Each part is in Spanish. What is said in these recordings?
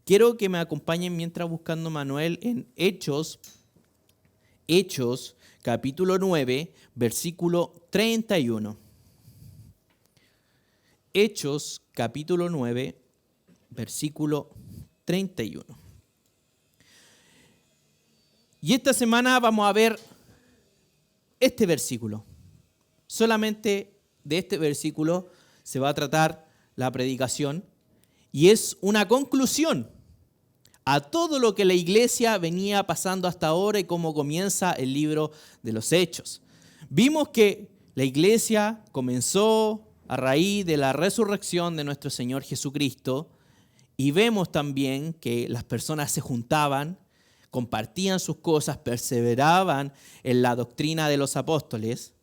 Quiero que me acompañen mientras buscando Manuel en Hechos, capítulo 9, versículo 31. Hechos, capítulo 9, versículo 31. Y esta semana vamos a ver este versículo. Solamente de este versículo se va a tratar la predicación y es una conclusión a todo lo que la iglesia venía pasando hasta ahora y cómo comienza el libro de los Hechos. Vimos que la iglesia comenzó a raíz de la resurrección de nuestro Señor Jesucristo y vemos también que las personas se juntaban, compartían sus cosas, perseveraban en la doctrina de los apóstoles,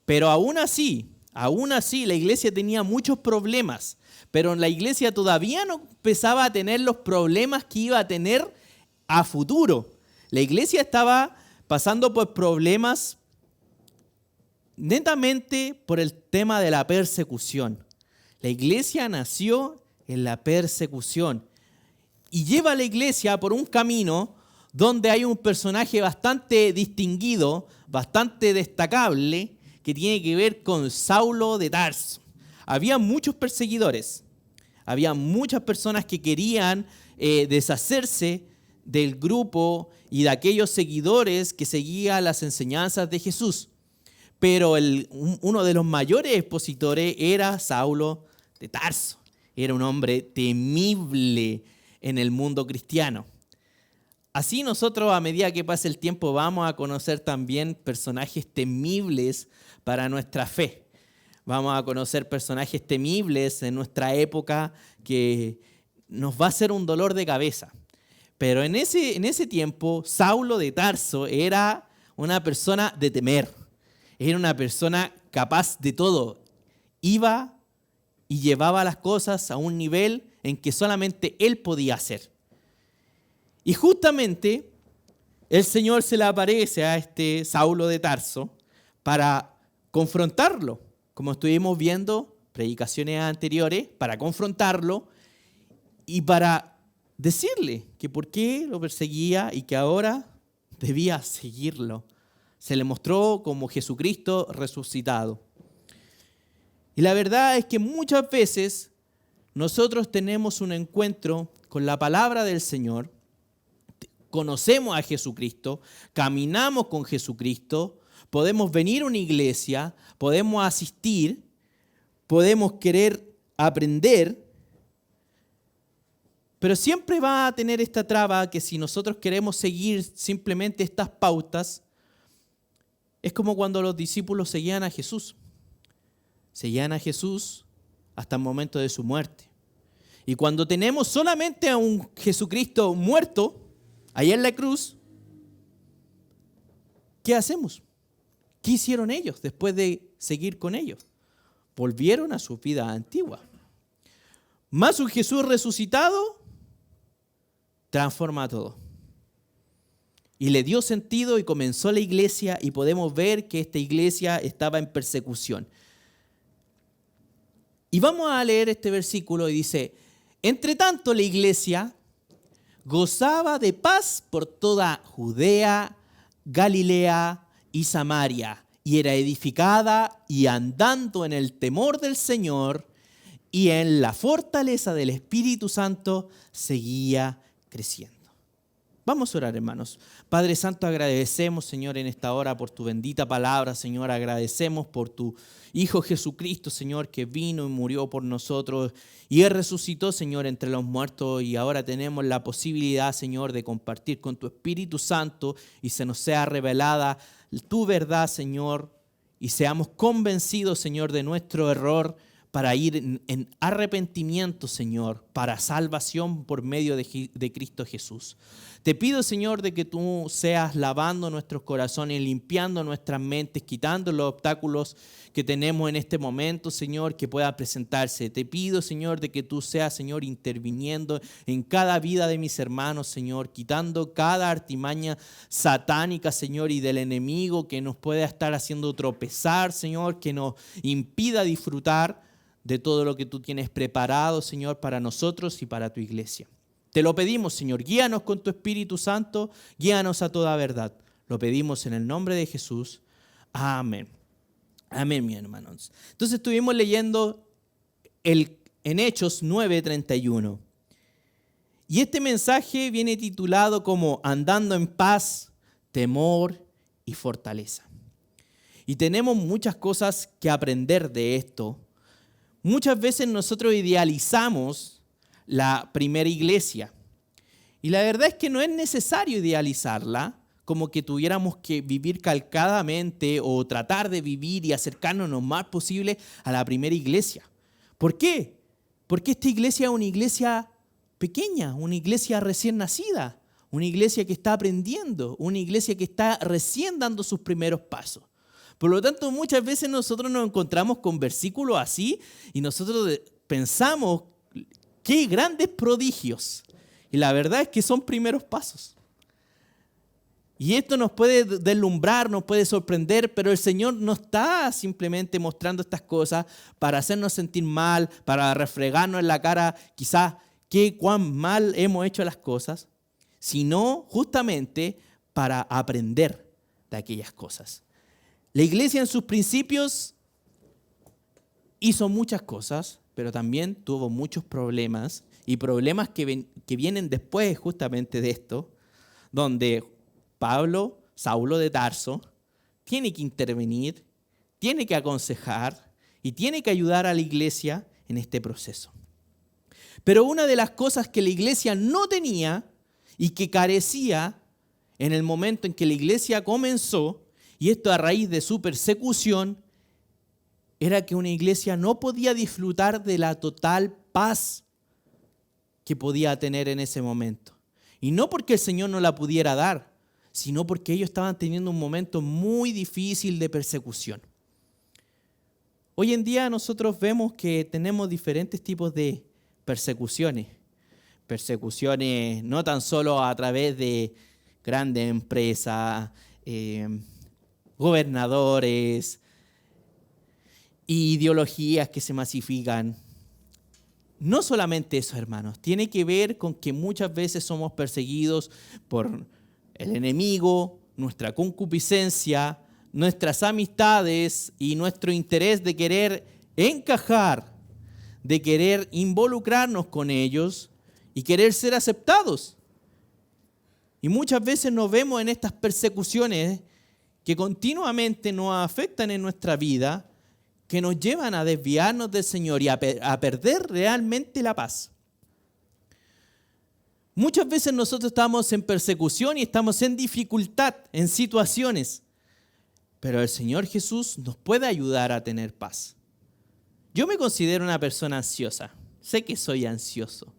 pero aún así la iglesia tenía muchos problemas, pero la iglesia todavía no empezaba a tener los problemas que iba a tener a futuro. La iglesia estaba pasando por problemas netamente por el tema de la persecución. La iglesia nació en la persecución y lleva a la iglesia por un camino donde hay un personaje bastante distinguido, bastante destacable, que tiene que ver con Saulo de Tarso. Había muchos perseguidores, había muchas personas que querían deshacerse del grupo y de aquellos seguidores que seguían las enseñanzas de Jesús. Pero uno de los mayores expositores era Saulo de Tarso. Era un hombre temible en el mundo cristiano. Así nosotros, a medida que pasa el tiempo, vamos a conocer también personajes temibles para nuestra fe. Vamos a conocer personajes temibles en nuestra época que nos va a ser un dolor de cabeza. Pero en ese tiempo, Saulo de Tarso era una persona de temer. Era una persona capaz de todo. Iba y llevaba las cosas a un nivel en que solamente él podía hacer. Y justamente el Señor se le aparece a este Saulo de Tarso para confrontarlo, como estuvimos viendo predicaciones anteriores, para confrontarlo y para decirle que por qué lo perseguía y que ahora debía seguirlo. Se le mostró como Jesucristo resucitado. Y la verdad es que muchas veces nosotros tenemos un encuentro con la palabra del Señor, conocemos a Jesucristo, caminamos con Jesucristo, podemos venir a una iglesia, podemos asistir, podemos querer aprender, pero siempre va a tener esta traba que si nosotros queremos seguir simplemente estas pautas, es como cuando los discípulos seguían a Jesús. Seguían a Jesús hasta el momento de su muerte. Y cuando tenemos solamente a un Jesucristo muerto, allá en la cruz, ¿qué hacemos? ¿Qué hicieron ellos después de seguir con ellos? Volvieron a su vida antigua. Más un Jesús resucitado transforma todo. Y le dio sentido y comenzó la iglesia y podemos ver que esta iglesia estaba en persecución. Y vamos a leer este versículo y dice, entre tanto la iglesia gozaba de paz por toda Judea, Galilea y Samaria, y era edificada y andando en el temor del Señor y en la fortaleza del Espíritu Santo seguía creciendo. Vamos a orar, hermanos. Padre Santo, agradecemos, Señor, en esta hora por tu bendita palabra, Señor. Agradecemos por tu Hijo Jesucristo, Señor, que vino y murió por nosotros y Él resucitó, Señor, entre los muertos y ahora tenemos la posibilidad, Señor, de compartir con tu Espíritu Santo y se nos sea revelada tu verdad, Señor, y seamos convencidos, Señor, de nuestro error para ir en arrepentimiento, Señor, para salvación por medio de Cristo Jesús. Te pido, Señor, de que tú seas lavando nuestros corazones, limpiando nuestras mentes, quitando los obstáculos que tenemos en este momento, Señor, que pueda presentarse. Te pido, Señor, de que tú seas, Señor, interviniendo en cada vida de mis hermanos, Señor, quitando cada artimaña satánica, Señor, y del enemigo que nos pueda estar haciendo tropezar, Señor, que nos impida disfrutar de todo lo que tú tienes preparado, Señor, para nosotros y para tu iglesia. Te lo pedimos, Señor. Guíanos con tu Espíritu Santo, guíanos a toda verdad. Lo pedimos en el nombre de Jesús. Amén. Amén, mis hermanos. Entonces estuvimos leyendo en Hechos 9:31. Y este mensaje viene titulado como Andando en paz, temor y fortaleza. Y tenemos muchas cosas que aprender de esto. Muchas veces nosotros idealizamos la primera iglesia. Y la verdad es que no es necesario idealizarla como que tuviéramos que vivir calcadamente o tratar de vivir y acercarnos lo más posible a la primera iglesia. ¿Por qué? Porque esta iglesia es una iglesia pequeña, una iglesia recién nacida, una iglesia que está aprendiendo, una iglesia que está recién dando sus primeros pasos. Por lo tanto, muchas veces nosotros nos encontramos con versículos así y nosotros pensamos, qué grandes prodigios. Y la verdad es que son primeros pasos. Y esto nos puede deslumbrar, nos puede sorprender, pero el Señor no está simplemente mostrando estas cosas para hacernos sentir mal, para refregarnos en la cara quizás cuán mal hemos hecho las cosas, sino justamente para aprender de aquellas cosas. La iglesia en sus principios hizo muchas cosas, pero también tuvo muchos problemas, y problemas que vienen después justamente de esto, donde Saulo de Tarso, tiene que intervenir, tiene que aconsejar y tiene que ayudar a la iglesia en este proceso. Pero una de las cosas que la iglesia no tenía y que carecía en el momento en que la iglesia comenzó, y esto a raíz de su persecución, era que una iglesia no podía disfrutar de la total paz que podía tener en ese momento. Y no porque el Señor no la pudiera dar, sino porque ellos estaban teniendo un momento muy difícil de persecución. Hoy en día nosotros vemos que tenemos diferentes tipos de persecuciones. Persecuciones no tan solo a través de grandes empresas, gobernadores, ideologías que se masifican. No solamente eso, hermanos, tiene que ver con que muchas veces somos perseguidos por el enemigo, nuestra concupiscencia, nuestras amistades y nuestro interés de querer encajar, de querer involucrarnos con ellos y querer ser aceptados. Y muchas veces nos vemos en estas persecuciones que continuamente nos afectan en nuestra vida, que nos llevan a desviarnos del Señor y a perder realmente la paz. Muchas veces nosotros estamos en persecución y estamos en dificultad, en situaciones, pero el Señor Jesús nos puede ayudar a tener paz. Yo me considero una persona ansiosa, sé que soy ansioso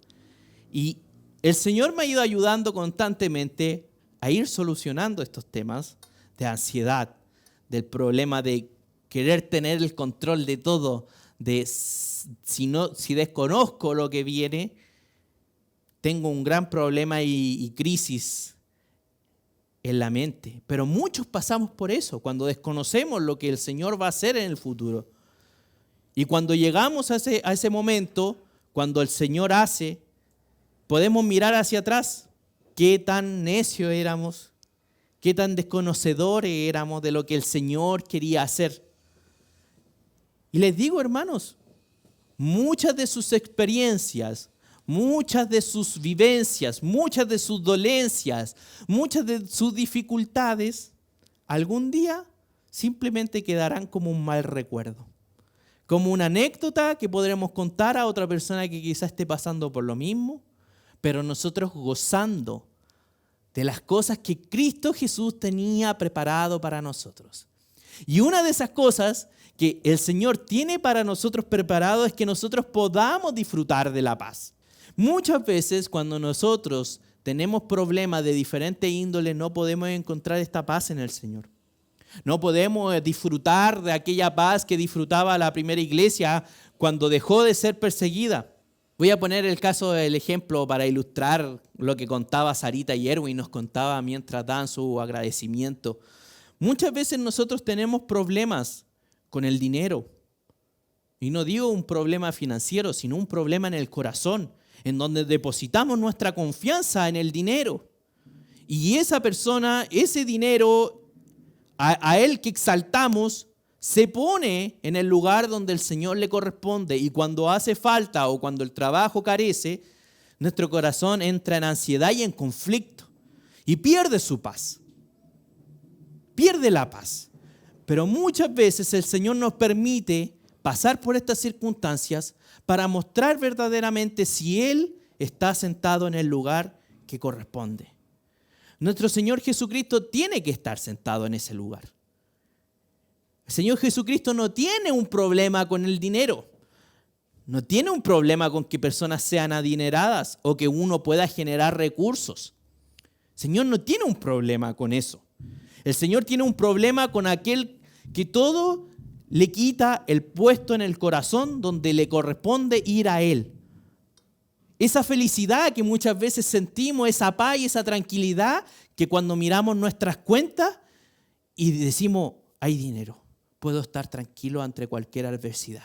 y el Señor me ha ido ayudando constantemente a ir solucionando estos temas de ansiedad, del problema de querer tener el control de todo, de si desconozco lo que viene, tengo un gran problema y crisis en la mente. Pero muchos pasamos por eso, cuando desconocemos lo que el Señor va a hacer en el futuro. Y cuando llegamos a ese momento, cuando el Señor hace, podemos mirar hacia atrás. Qué tan necios éramos, qué tan desconocedores éramos de lo que el Señor quería hacer. Y les digo, hermanos, muchas de sus experiencias, muchas de sus vivencias, muchas de sus dolencias, muchas de sus dificultades, algún día simplemente quedarán como un mal recuerdo. Como una anécdota que podremos contar a otra persona que quizás esté pasando por lo mismo, pero nosotros gozando de las cosas que Cristo Jesús tenía preparado para nosotros. Y una de esas cosas que el Señor tiene para nosotros preparado es que nosotros podamos disfrutar de la paz. Muchas veces cuando nosotros tenemos problemas de diferente índole no podemos encontrar esta paz en el Señor. No podemos disfrutar de aquella paz que disfrutaba la primera iglesia cuando dejó de ser perseguida. Voy a poner el ejemplo para ilustrar lo que contaba Sarita y Erwin, nos contaba mientras daban su agradecimiento. Muchas veces nosotros tenemos problemas con el dinero. Y no digo un problema financiero, sino un problema en el corazón, en donde depositamos nuestra confianza en el dinero. Y esa persona, ese dinero, a él que exaltamos, se pone en el lugar donde el Señor le corresponde. Y cuando hace falta o cuando el trabajo carece, nuestro corazón entra en ansiedad y en conflicto. Y pierde su paz. Pierde la paz. Pero muchas veces el Señor nos permite pasar por estas circunstancias para mostrar verdaderamente si Él está sentado en el lugar que corresponde. Nuestro Señor Jesucristo tiene que estar sentado en ese lugar. El Señor Jesucristo no tiene un problema con el dinero. No tiene un problema con que personas sean adineradas o que uno pueda generar recursos. El Señor no tiene un problema con eso. El Señor tiene un problema con aquel que todo le quita el puesto en el corazón donde le corresponde ir a Él. Esa felicidad que muchas veces sentimos, esa paz y esa tranquilidad que cuando miramos nuestras cuentas y decimos, hay dinero, puedo estar tranquilo ante cualquier adversidad.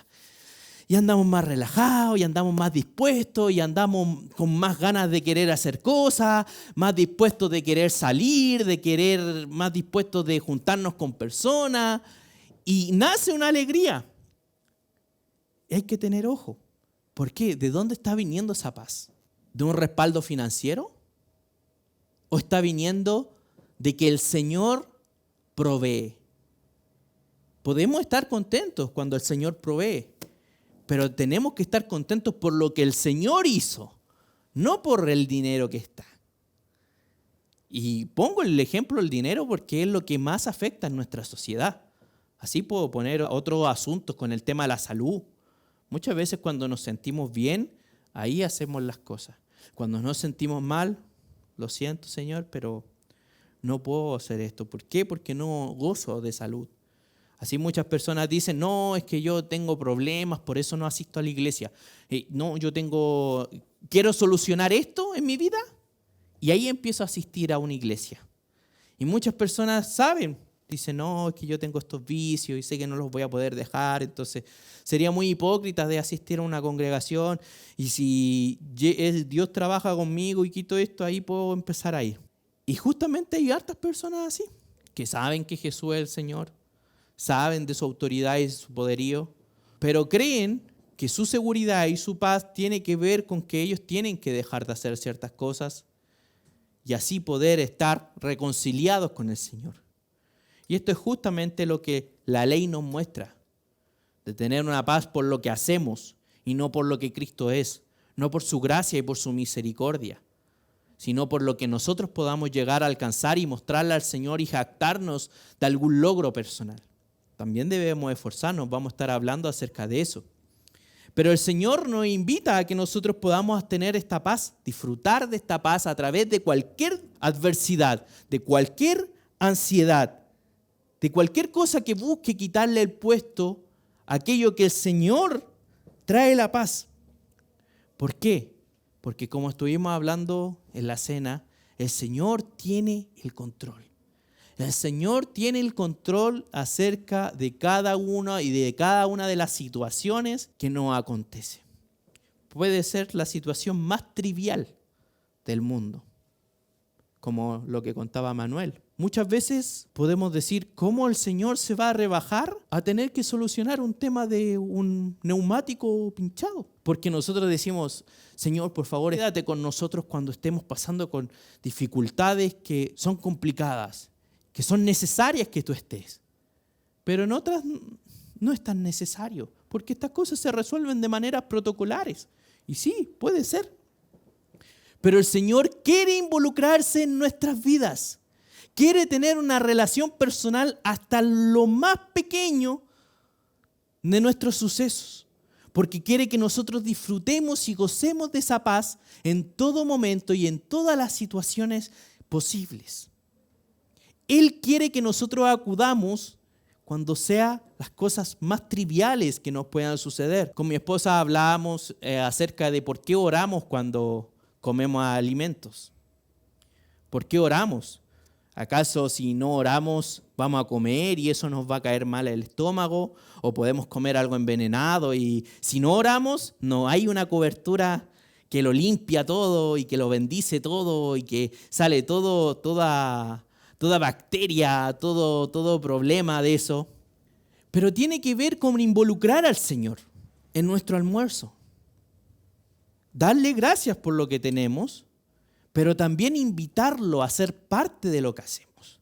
Y andamos más relajados, y andamos más dispuestos, y andamos con más ganas de querer hacer cosas, más dispuestos de querer salir, más dispuestos de juntarnos con personas. Y nace una alegría. Y hay que tener ojo. ¿Por qué? ¿De dónde está viniendo esa paz? ¿De un respaldo financiero? ¿O está viniendo de que el Señor provee? Podemos estar contentos cuando el Señor provee, pero tenemos que estar contentos por lo que el Señor hizo, no por el dinero que está. Y pongo el ejemplo del dinero porque es lo que más afecta en nuestra sociedad. Así puedo poner otros asuntos con el tema de la salud. Muchas veces cuando nos sentimos bien, ahí hacemos las cosas. Cuando nos sentimos mal, lo siento, Señor, pero no puedo hacer esto. ¿Por qué? Porque no gozo de salud. Así muchas personas dicen, no, es que yo tengo problemas, por eso no asisto a la iglesia. No, quiero solucionar esto en mi vida y ahí empiezo a asistir a una iglesia. Y muchas personas saben, dicen, no, es que yo tengo estos vicios y sé que no los voy a poder dejar, entonces sería muy hipócrita de asistir a una congregación y si Dios trabaja conmigo y quito esto, ahí puedo empezar a ir. Y justamente hay hartas personas así, que saben que Jesús es el Señor, saben de su autoridad y su poderío, pero creen que su seguridad y su paz tiene que ver con que ellos tienen que dejar de hacer ciertas cosas y así poder estar reconciliados con el Señor. Y esto es justamente lo que la ley nos muestra, de tener una paz por lo que hacemos y no por lo que Cristo es, no por su gracia y por su misericordia, sino por lo que nosotros podamos llegar a alcanzar y mostrarle al Señor y jactarnos de algún logro personal. También debemos esforzarnos, vamos a estar hablando acerca de eso. Pero el Señor nos invita a que nosotros podamos tener esta paz, disfrutar de esta paz a través de cualquier adversidad, de cualquier ansiedad, de cualquier cosa que busque quitarle el puesto a aquello que el Señor trae la paz. ¿Por qué? Porque como estuvimos hablando en la cena, el Señor tiene el control. El Señor tiene el control acerca de cada uno y de cada una de las situaciones que nos acontece. Puede ser la situación más trivial del mundo, como lo que contaba Manuel. Muchas veces podemos decir cómo el Señor se va a rebajar a tener que solucionar un tema de un neumático pinchado. Porque nosotros decimos, Señor, por favor, quédate con nosotros cuando estemos pasando con dificultades que son complicadas, que son necesarias que tú estés. Pero en otras no es tan necesario, porque estas cosas se resuelven de maneras protocolares. Y sí, puede ser. Pero el Señor quiere involucrarse en nuestras vidas. Quiere tener una relación personal hasta lo más pequeño de nuestros sucesos. Porque quiere que nosotros disfrutemos y gocemos de esa paz en todo momento y en todas las situaciones posibles. Él quiere que nosotros acudamos cuando sean las cosas más triviales que nos puedan suceder. Con mi esposa hablábamos acerca de por qué oramos cuando comemos alimentos. ¿Por qué oramos? ¿Acaso si no oramos vamos a comer y eso nos va a caer mal el estómago? ¿O podemos comer algo envenenado? Y si no oramos, no hay una cobertura que lo limpia todo y que lo bendice todo y que sale toda bacteria, todo problema de eso. Pero tiene que ver con involucrar al Señor en nuestro almuerzo. Darle gracias por lo que tenemos, pero también invitarlo a ser parte de lo que hacemos.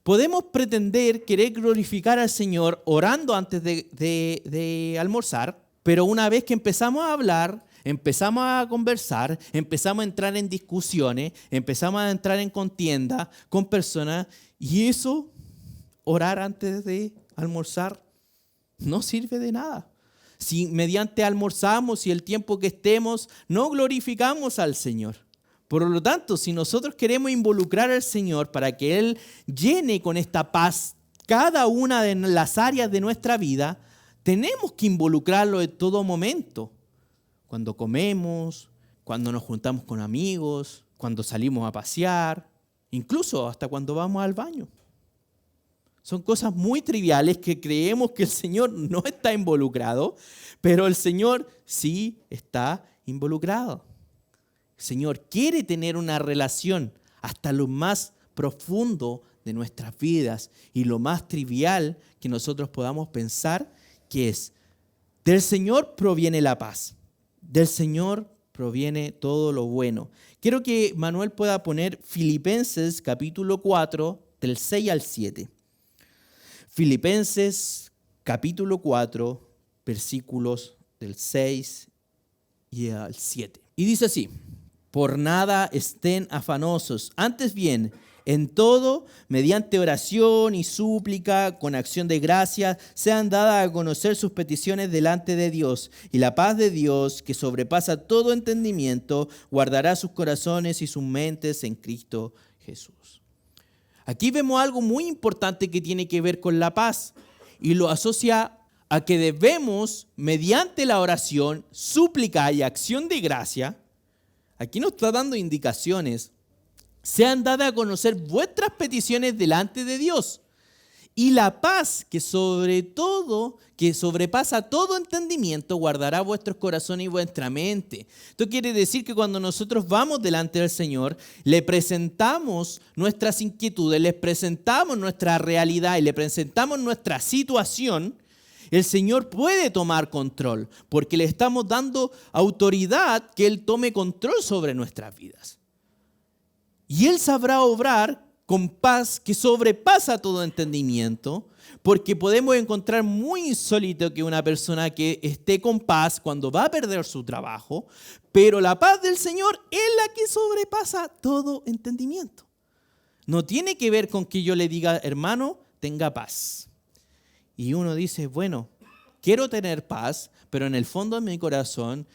Podemos pretender querer glorificar al Señor orando antes de almorzar, pero una vez que empezamos a hablar, empezamos a conversar, empezamos a entrar en discusiones, empezamos a entrar en contienda con personas, y eso, orar antes de almorzar, no sirve de nada. Si mediante almorzamos y el tiempo que estemos, no glorificamos al Señor. Por lo tanto, si nosotros queremos involucrar al Señor para que Él llene con esta paz cada una de las áreas de nuestra vida, tenemos que involucrarlo en todo momento. Cuando comemos, cuando nos juntamos con amigos, cuando salimos a pasear, incluso hasta cuando vamos al baño. Son cosas muy triviales que creemos que el Señor no está involucrado, pero el Señor sí está involucrado. El Señor quiere tener una relación hasta lo más profundo de nuestras vidas y lo más trivial que nosotros podamos pensar, que es: del Señor proviene la paz, del Señor proviene todo lo bueno. Quiero que Manuel pueda poner Filipenses capítulo 4, del 6 al 7. Filipenses capítulo 4, versículos del 6 y al 7. Y dice así: por nada estén afanosos, antes bien, en todo, mediante oración y súplica, con acción de gracias, sean dadas a conocer sus peticiones delante de Dios. Y la paz de Dios, que sobrepasa todo entendimiento, guardará sus corazones y sus mentes en Cristo Jesús. Aquí vemos algo muy importante que tiene que ver con la paz y lo asocia a que debemos, mediante la oración, súplica y acción de gracia, aquí nos está dando indicaciones, sean dadas a conocer vuestras peticiones delante de Dios. Y la paz que sobrepasa todo entendimiento, guardará vuestros corazones y vuestra mente. Esto quiere decir que cuando nosotros vamos delante del Señor, le presentamos nuestras inquietudes, le presentamos nuestra realidad y le presentamos nuestra situación, el Señor puede tomar control, porque le estamos dando autoridad que Él tome control sobre nuestras vidas. Y Él sabrá obrar con paz que sobrepasa todo entendimiento, porque podemos encontrar muy insólito que una persona que esté con paz cuando va a perder su trabajo, pero la paz del Señor es la que sobrepasa todo entendimiento. No tiene que ver con que yo le diga: hermano, tenga paz. Y uno dice: bueno, quiero tener paz, pero en el fondo de mi corazón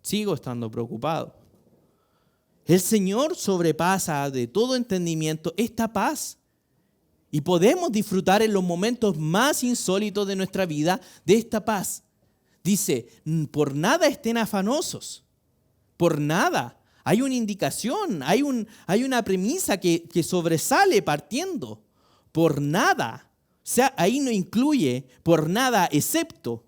sigo estando preocupado. El Señor sobrepasa de todo entendimiento esta paz y podemos disfrutar en los momentos más insólitos de nuestra vida de esta paz. Dice: por nada estén afanosos, por nada. Hay una indicación, hay una premisa que sobresale partiendo. Por nada. O sea, ahí no incluye por nada excepto,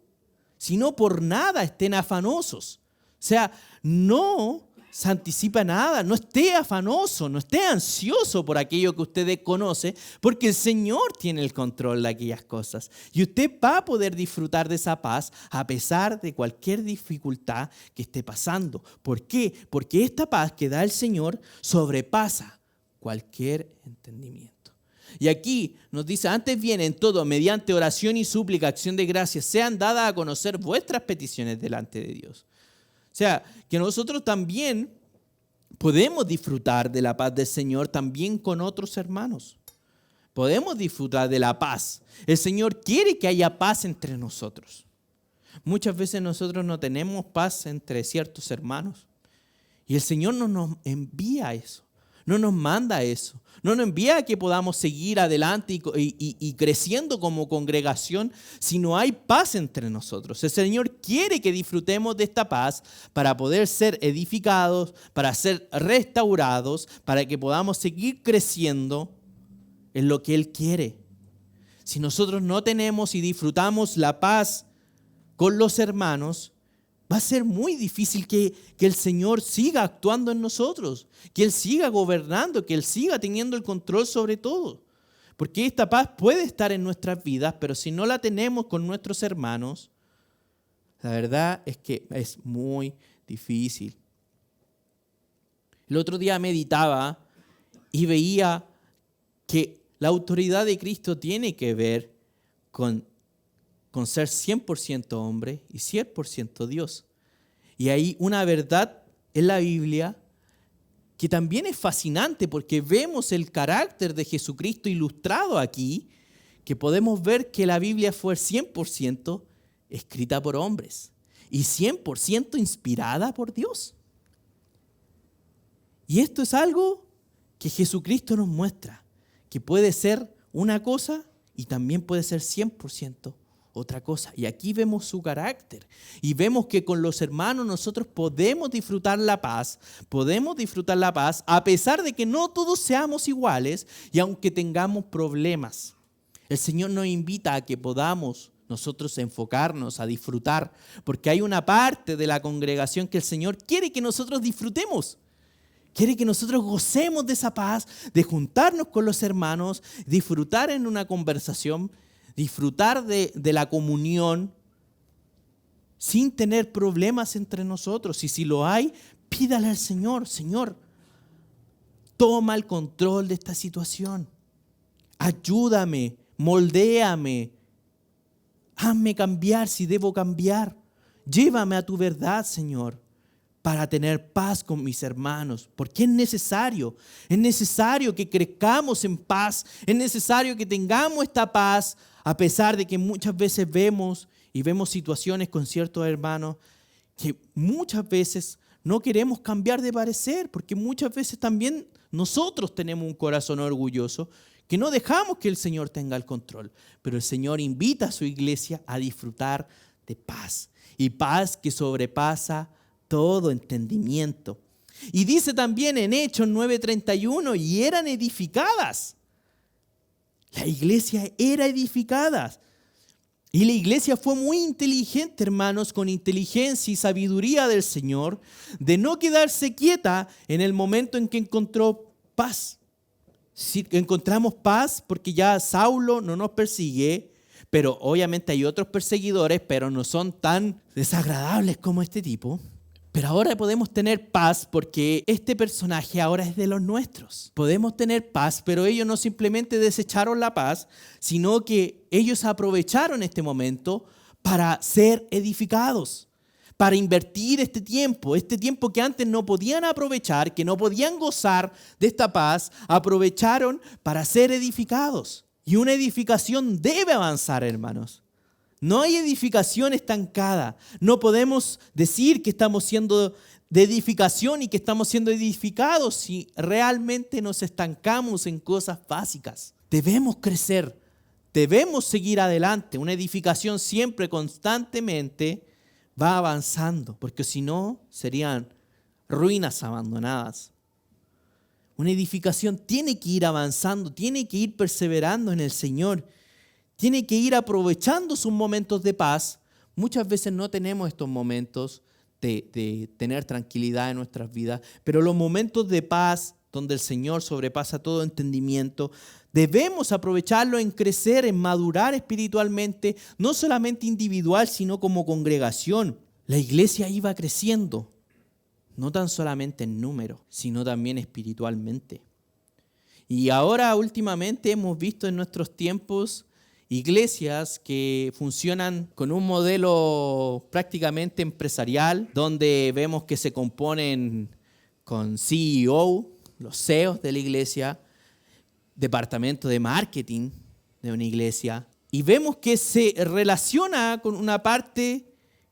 sino por nada estén afanosos. O sea, no se anticipa nada, no esté afanoso, no esté ansioso por aquello que usted desconoce, porque el Señor tiene el control de aquellas cosas. Y usted va a poder disfrutar de esa paz a pesar de cualquier dificultad que esté pasando. ¿Por qué? Porque esta paz que da el Señor sobrepasa cualquier entendimiento. Y aquí nos dice: antes bien, en todo, mediante oración y súplica, acción de gracias, sean dadas a conocer vuestras peticiones delante de Dios. O sea, que nosotros también podemos disfrutar de la paz del Señor también con otros hermanos. Podemos disfrutar de la paz. El Señor quiere que haya paz entre nosotros. Muchas veces nosotros no tenemos paz entre ciertos hermanos. Y el Señor no nos envía eso. No nos manda eso. No nos envía a que podamos seguir adelante y creciendo como congregación, si no hay paz entre nosotros. El Señor quiere que disfrutemos de esta paz para poder ser edificados, para ser restaurados, para que podamos seguir creciendo en lo que Él quiere. Si nosotros no tenemos y disfrutamos la paz con los hermanos, Va a ser muy difícil que el Señor siga actuando en nosotros, que Él siga gobernando, que Él siga teniendo el control sobre todo. Porque esta paz puede estar en nuestras vidas, pero si no la tenemos con nuestros hermanos, la verdad es que es muy difícil. El otro día meditaba y veía que la autoridad de Cristo tiene que ver con ser 100% hombre y 100% Dios. Y hay una verdad en la Biblia que también es fascinante porque vemos el carácter de Jesucristo ilustrado aquí, que podemos ver que la Biblia fue 100% escrita por hombres y 100% inspirada por Dios. Y esto es algo que Jesucristo nos muestra, que puede ser una cosa y también puede ser 100% otra cosa. Y aquí vemos su carácter y vemos que con los hermanos nosotros podemos disfrutar la paz a pesar de que no todos seamos iguales y aunque tengamos problemas. El Señor nos invita a que podamos nosotros enfocarnos a disfrutar, porque hay una parte de la congregación que el Señor quiere que nosotros disfrutemos. Quiere que nosotros gocemos de esa paz, de juntarnos con los hermanos, disfrutar en una conversación, disfrutar de la comunión sin tener problemas entre nosotros. Y si lo hay, pídale al Señor: Señor, toma el control de esta situación. Ayúdame, moldéame, hazme cambiar si debo cambiar. Llévame a tu verdad, Señor, para tener paz con mis hermanos, porque es necesario que crezcamos en paz, es necesario que tengamos esta paz, a pesar de que muchas veces vemos situaciones con ciertos hermanos que muchas veces no queremos cambiar de parecer, porque muchas veces también nosotros tenemos un corazón orgulloso que no dejamos que el Señor tenga el control, pero el Señor invita a su iglesia a disfrutar de paz, y paz que sobrepasa todo entendimiento. Y dice también en Hechos 9:31, y eran edificadas. La iglesia era edificada. Y la iglesia fue muy inteligente, hermanos, con inteligencia y sabiduría del Señor, de no quedarse quieta en el momento en que encontró paz. Si encontramos paz porque ya Saulo no nos persigue, pero obviamente hay otros perseguidores, pero no son tan desagradables como este tipo. Pero ahora podemos tener paz porque este personaje ahora es de los nuestros. Podemos tener paz, pero ellos no simplemente desecharon la paz, sino que ellos aprovecharon este momento para ser edificados, para invertir este tiempo que antes no podían aprovechar, que no podían gozar de esta paz, aprovecharon para ser edificados. Y una edificación debe avanzar, hermanos. No hay edificación estancada. No podemos decir que estamos siendo de edificación y que estamos siendo edificados si realmente nos estancamos en cosas básicas. Debemos crecer, debemos seguir adelante. Una edificación siempre, constantemente, va avanzando, porque si no, serían ruinas abandonadas. Una edificación tiene que ir avanzando, tiene que ir perseverando en el Señor. Tiene que ir aprovechando sus momentos de paz. Muchas veces no tenemos estos momentos de tener tranquilidad en nuestras vidas, pero los momentos de paz, donde el Señor sobrepasa todo entendimiento, debemos aprovecharlo en crecer, en madurar espiritualmente, no solamente individual, sino como congregación. La iglesia iba creciendo, no tan solamente en número, sino también espiritualmente. Y ahora últimamente hemos visto en nuestros tiempos iglesias que funcionan con un modelo prácticamente empresarial, donde vemos que se componen con CEO, los CEOs de la iglesia, departamento de marketing de una iglesia, y vemos que se relaciona con una parte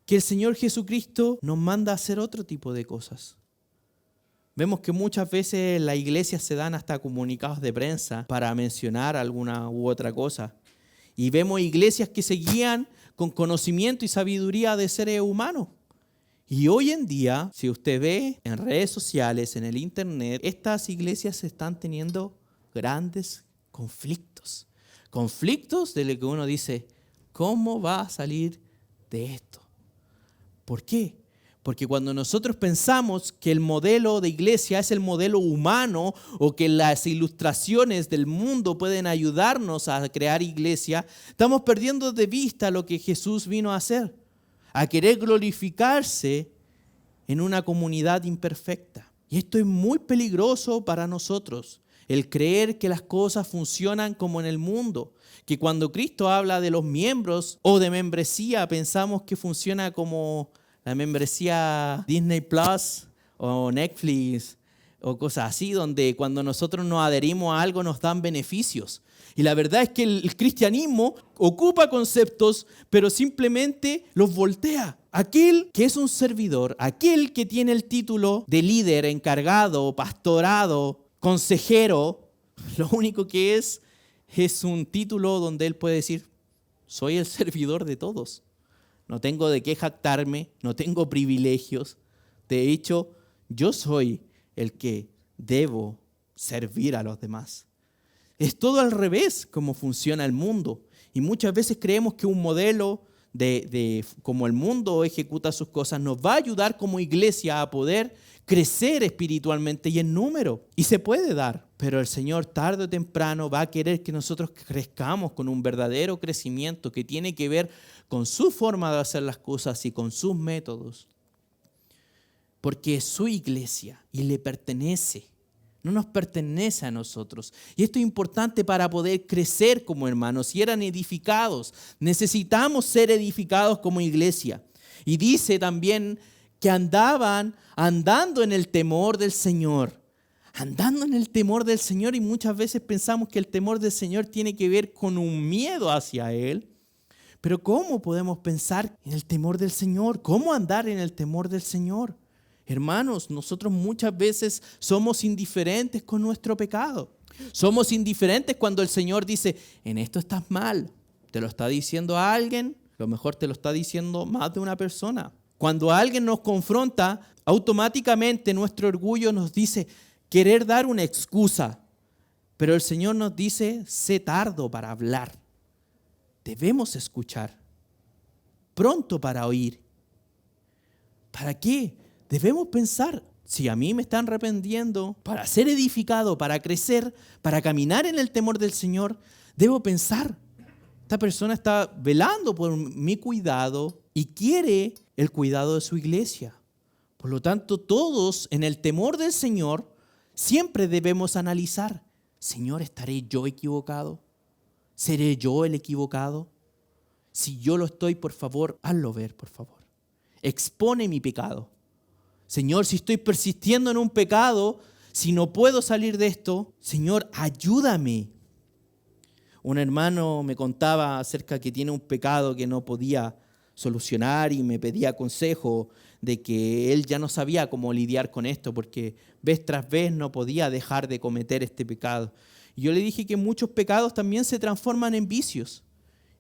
que el Señor Jesucristo nos manda a hacer otro tipo de cosas. Vemos que muchas veces las iglesias se dan hasta comunicados de prensa para mencionar alguna u otra cosa. Y vemos iglesias que se guían con conocimiento y sabiduría de seres humanos. Y hoy en día, si usted ve en redes sociales, en el internet, estas iglesias están teniendo grandes conflictos. Conflictos de lo que uno dice, ¿cómo va a salir de esto? ¿Por qué? Porque cuando nosotros pensamos que el modelo de iglesia es el modelo humano o que las ilustraciones del mundo pueden ayudarnos a crear iglesia, estamos perdiendo de vista lo que Jesús vino a hacer, a querer glorificarse en una comunidad imperfecta. Y esto es muy peligroso para nosotros, el creer que las cosas funcionan como en el mundo, que cuando Cristo habla de los miembros o de membresía, pensamos que funciona como la membresía Disney Plus o Netflix o cosas así, donde cuando nosotros nos adherimos a algo nos dan beneficios. Y la verdad es que el cristianismo ocupa conceptos, pero simplemente los voltea. Aquel que es un servidor, aquel que tiene el título de líder, encargado, pastorado, consejero, lo único que es un título donde él puede decir, soy el servidor de todos. No tengo de qué jactarme, no tengo privilegios. De hecho, yo soy el que debo servir a los demás. Es todo al revés como funciona el mundo. Y muchas veces creemos que un modelo de cómo el mundo ejecuta sus cosas nos va a ayudar como iglesia a poder crecer espiritualmente y en número. Y se puede dar, pero el Señor tarde o temprano va a querer que nosotros crezcamos con un verdadero crecimiento que tiene que ver con su forma de hacer las cosas y con sus métodos. Porque es su iglesia y le pertenece. No nos pertenece a nosotros. Y esto es importante para poder crecer como hermanos. Si eran edificados, necesitamos ser edificados como iglesia. Y dice también que andando en el temor del Señor. Andando en el temor del Señor, y muchas veces pensamos que el temor del Señor tiene que ver con un miedo hacia Él. Pero ¿cómo podemos pensar en el temor del Señor? ¿Cómo andar en el temor del Señor? Hermanos, nosotros muchas veces somos indiferentes con nuestro pecado. Somos indiferentes cuando el Señor dice, en esto estás mal. ¿Te lo está diciendo a alguien? A lo mejor te lo está diciendo más de una persona. Cuando alguien nos confronta, automáticamente nuestro orgullo nos dice querer dar una excusa. Pero el Señor nos dice, sé tardo para hablar. Debemos escuchar, pronto para oír. ¿Para qué? Debemos pensar, si a mí me están arrepintiendo para ser edificado, para crecer, para caminar en el temor del Señor, debo pensar, esta persona está velando por mi cuidado y quiere el cuidado de su iglesia. Por lo tanto, todos en el temor del Señor siempre debemos analizar, Señor, ¿estaré yo equivocado? ¿Seré yo el equivocado? Si yo lo estoy, por favor, hazlo ver, por favor. Expone mi pecado. Señor, si estoy persistiendo en un pecado, si no puedo salir de esto, Señor, ayúdame. Un hermano me contaba acerca que tiene un pecado que no podía solucionar y me pedía consejo de que él ya no sabía cómo lidiar con esto porque vez tras vez no podía dejar de cometer este pecado. Y yo le dije que muchos pecados también se transforman en vicios.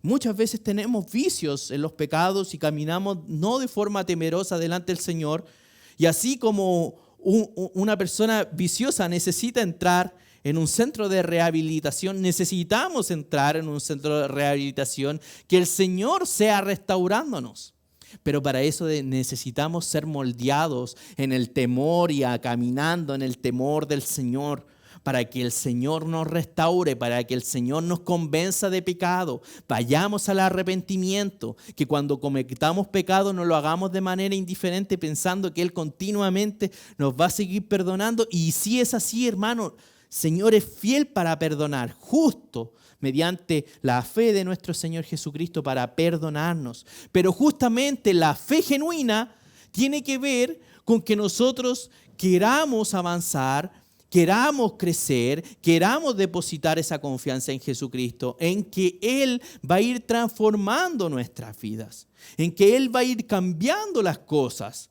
Muchas veces tenemos vicios en los pecados y caminamos no de forma temerosa delante del Señor. Y así como una persona viciosa necesita entrar en un centro de rehabilitación, necesitamos entrar en un centro de rehabilitación, que el Señor sea restaurándonos. Pero para eso necesitamos ser moldeados en el temor y caminando en el temor del Señor, para que el Señor nos restaure, para que el Señor nos convenza de pecado. Vayamos al arrepentimiento, que cuando cometamos pecado no lo hagamos de manera indiferente pensando que Él continuamente nos va a seguir perdonando. Y si es así, hermano, Señor es fiel para perdonar, justo mediante la fe de nuestro Señor Jesucristo para perdonarnos. Pero justamente la fe genuina tiene que ver con que nosotros queramos avanzar, queramos crecer, queramos depositar esa confianza en Jesucristo, en que Él va a ir transformando nuestras vidas, en que Él va a ir cambiando las cosas.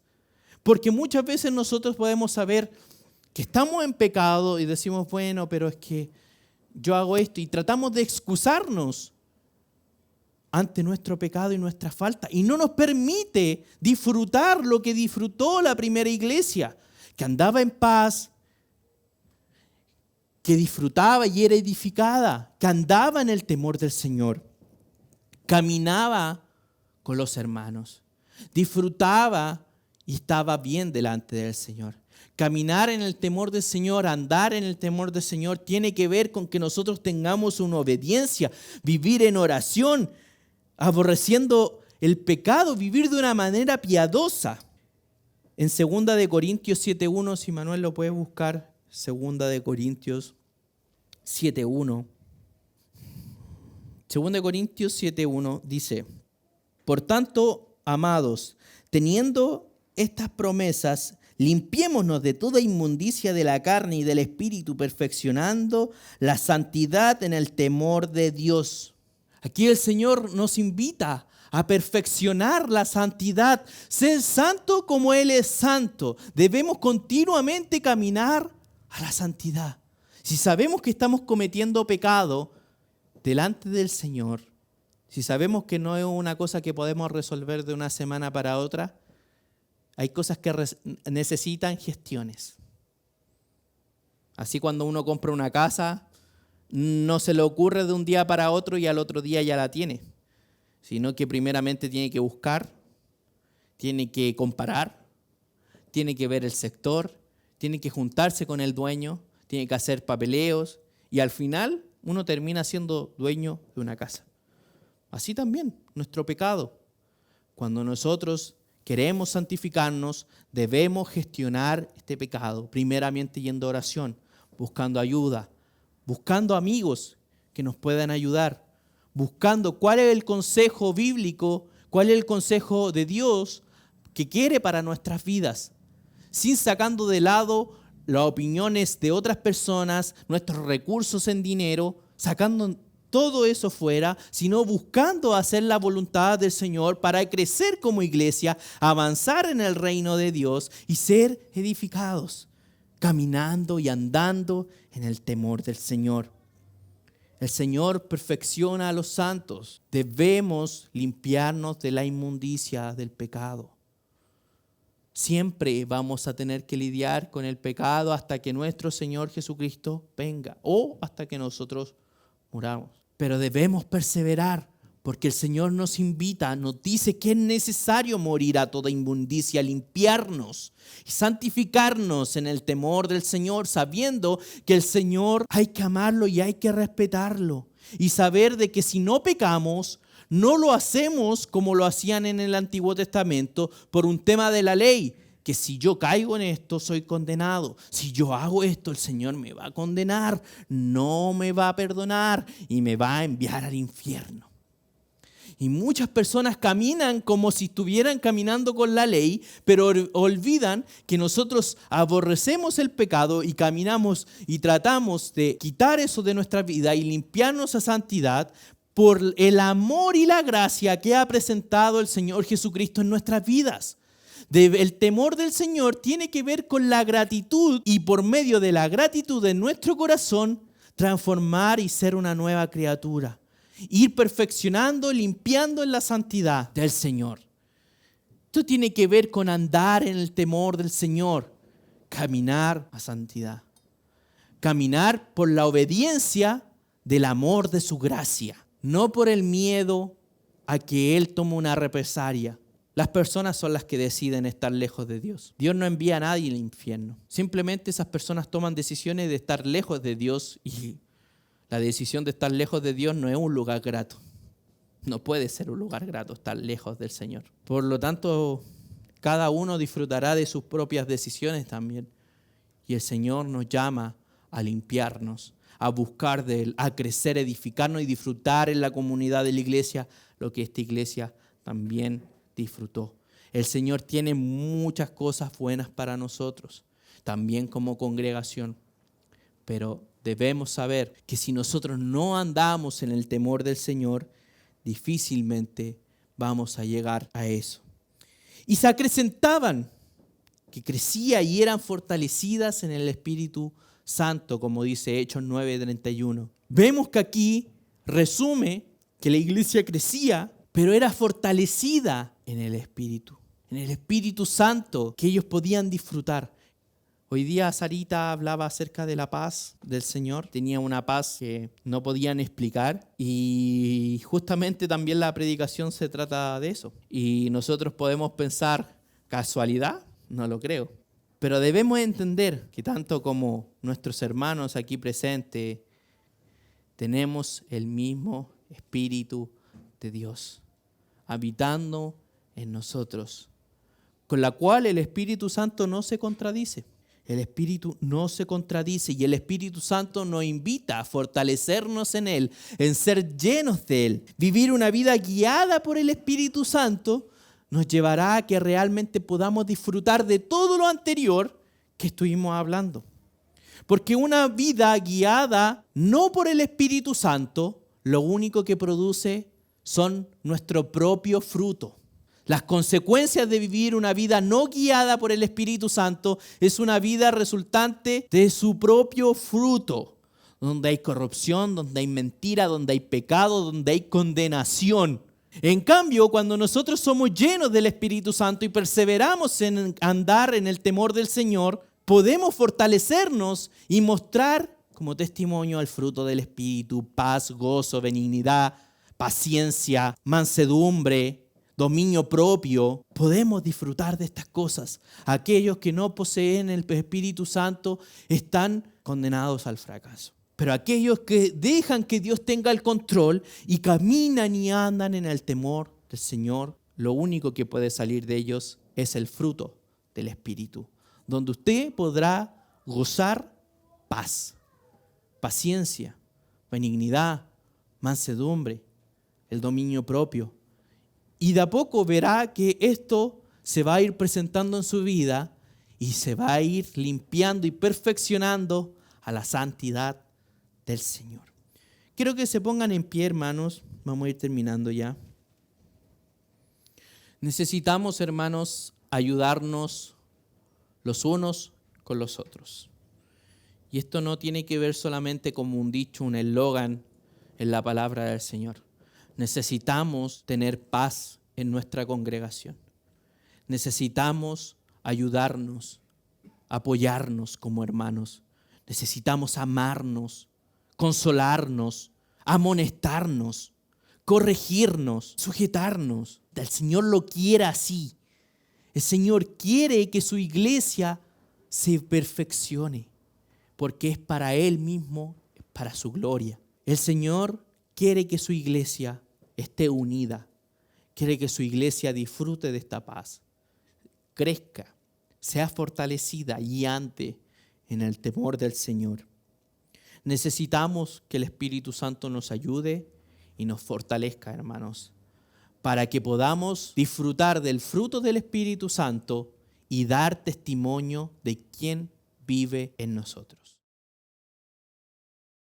Porque muchas veces nosotros podemos saber que estamos en pecado y decimos, bueno, pero es que yo hago esto y tratamos de excusarnos ante nuestro pecado y nuestra falta y no nos permite disfrutar lo que disfrutó la primera iglesia, que andaba en paz, que disfrutaba y era edificada, que andaba en el temor del Señor, caminaba con los hermanos, disfrutaba y estaba bien delante del Señor. Caminar en el temor del Señor, andar en el temor del Señor, tiene que ver con que nosotros tengamos una obediencia, vivir en oración, aborreciendo el pecado, vivir de una manera piadosa. En 2 de Corintios 7.1, si Manuel lo puede buscar, 2 de Corintios 7.1. 2 de Corintios 7.1 dice: por tanto, amados, teniendo estas promesas, limpiémonos de toda inmundicia de la carne y del espíritu, perfeccionando la santidad en el temor de Dios. Aquí el Señor nos invita a perfeccionar la santidad, ser santo como Él es santo. Debemos continuamente caminar a la santidad. Si sabemos que estamos cometiendo pecado delante del Señor, si sabemos que no es una cosa que podemos resolver de una semana para otra, hay cosas que necesitan gestiones. Así cuando uno compra una casa, no se le ocurre de un día para otro y al otro día ya la tiene, sino que primeramente tiene que buscar, tiene que comparar, tiene que ver el sector, tiene que juntarse con el dueño, tiene que hacer papeleos y al final uno termina siendo dueño de una casa. Así también nuestro pecado. Cuando nosotros queremos santificarnos, debemos gestionar este pecado, primeramente yendo a oración, buscando ayuda, buscando amigos que nos puedan ayudar, buscando cuál es el consejo bíblico, cuál es el consejo de Dios que quiere para nuestras vidas, sin sacando de lado las opiniones de otras personas, nuestros recursos en dinero, sacando todo eso fuera, sino buscando hacer la voluntad del Señor para crecer como iglesia, avanzar en el reino de Dios y ser edificados, caminando y andando en el temor del Señor. El Señor perfecciona a los santos. Debemos limpiarnos de la inmundicia del pecado. Siempre vamos a tener que lidiar con el pecado hasta que nuestro Señor Jesucristo venga o hasta que nosotros muramos. Pero debemos perseverar porque el Señor nos invita, nos dice que es necesario morir a toda inmundicia, limpiarnos y santificarnos en el temor del Señor, sabiendo que el Señor hay que amarlo y hay que respetarlo. Y saber de que si no pecamos, no lo hacemos como lo hacían en el Antiguo Testamento por un tema de la ley, que si yo caigo en esto soy condenado. Si yo hago esto, el Señor me va a condenar, no me va a perdonar y me va a enviar al infierno. Y muchas personas caminan como si estuvieran caminando con la ley, pero olvidan que nosotros aborrecemos el pecado y caminamos y tratamos de quitar eso de nuestra vida y limpiarnos a santidad por el amor y la gracia que ha presentado el Señor Jesucristo en nuestras vidas. El temor del Señor tiene que ver con la gratitud y por medio de la gratitud de nuestro corazón transformar y ser una nueva criatura. Ir perfeccionando, limpiando en la santidad del Señor. Esto tiene que ver con andar en el temor del Señor, caminar a santidad. Caminar por la obediencia del amor de su gracia, no por el miedo a que Él tome una represalia. Las personas son las que deciden estar lejos de Dios. Dios no envía a nadie al infierno. Simplemente esas personas toman decisiones de estar lejos de Dios y la decisión de estar lejos de Dios no es un lugar grato. No puede ser un lugar grato estar lejos del Señor. Por lo tanto, cada uno disfrutará de sus propias decisiones también. Y el Señor nos llama a limpiarnos, a buscar de Él, a crecer, edificarnos y disfrutar en la comunidad de la iglesia lo que esta iglesia también disfrutó. El Señor tiene muchas cosas buenas para nosotros, también como congregación. Pero debemos saber que si nosotros no andamos en el temor del Señor, difícilmente vamos a llegar a eso. Y se acrecentaban, que crecía y eran fortalecidas en el Espíritu Santo, como dice Hechos 9:31. Vemos que aquí resume que la iglesia crecía, pero era fortalecida en el Espíritu Santo que ellos podían disfrutar. Hoy día Sarita hablaba acerca de la paz del Señor. Tenía una paz que no podían explicar y justamente también la predicación se trata de eso. Y nosotros podemos pensar, ¿Casualidad? No lo creo. Pero debemos entender que tanto como nuestros hermanos aquí presentes, tenemos el mismo Espíritu de Dios habitando en nosotros, con la cual el Espíritu Santo no se contradice. El Espíritu no se contradice y el Espíritu Santo nos invita a fortalecernos en Él, en ser llenos de Él. Vivir una vida guiada por el Espíritu Santo nos llevará a que realmente podamos disfrutar de todo lo anterior que estuvimos hablando. Porque una vida guiada no por el Espíritu Santo, lo único que produce son nuestro propio fruto. Las consecuencias de vivir una vida no guiada por el Espíritu Santo es una vida resultante de su propio fruto, donde hay corrupción, donde hay mentira, donde hay pecado, donde hay condenación. En cambio, cuando nosotros somos llenos del Espíritu Santo y perseveramos en andar en el temor del Señor, podemos fortalecernos y mostrar como testimonio el fruto del Espíritu: paz, gozo, benignidad, paciencia, mansedumbre, dominio propio. Podemos disfrutar de estas cosas. Aquellos que no poseen el Espíritu Santo están condenados al fracaso. Pero aquellos que dejan que Dios tenga el control y caminan y andan en el temor del Señor, lo único que puede salir de ellos es el fruto del Espíritu, donde usted podrá gozar paz, paciencia, benignidad, mansedumbre, el dominio propio. Y de a poco verá que esto se va a ir presentando en su vida y se va a ir limpiando y perfeccionando a la santidad del Señor. Quiero que se pongan en pie, hermanos. Vamos a ir terminando ya. Necesitamos, hermanos, ayudarnos los unos con los otros. Y esto no tiene que ver solamente como un dicho, un eslogan en la palabra del Señor. Necesitamos tener paz en nuestra congregación. Necesitamos ayudarnos, apoyarnos como hermanos. Necesitamos amarnos, consolarnos, amonestarnos, corregirnos, sujetarnos. El Señor lo quiere así. El Señor quiere que su iglesia se perfeccione, porque es para Él mismo, para su gloria. El Señor quiere que su iglesia esté unida, quiere que su iglesia disfrute de esta paz, crezca, sea fortalecida y ande en el temor del Señor. Necesitamos que el Espíritu Santo nos ayude y nos fortalezca, hermanos, para que podamos disfrutar del fruto del Espíritu Santo y dar testimonio de quién vive en nosotros.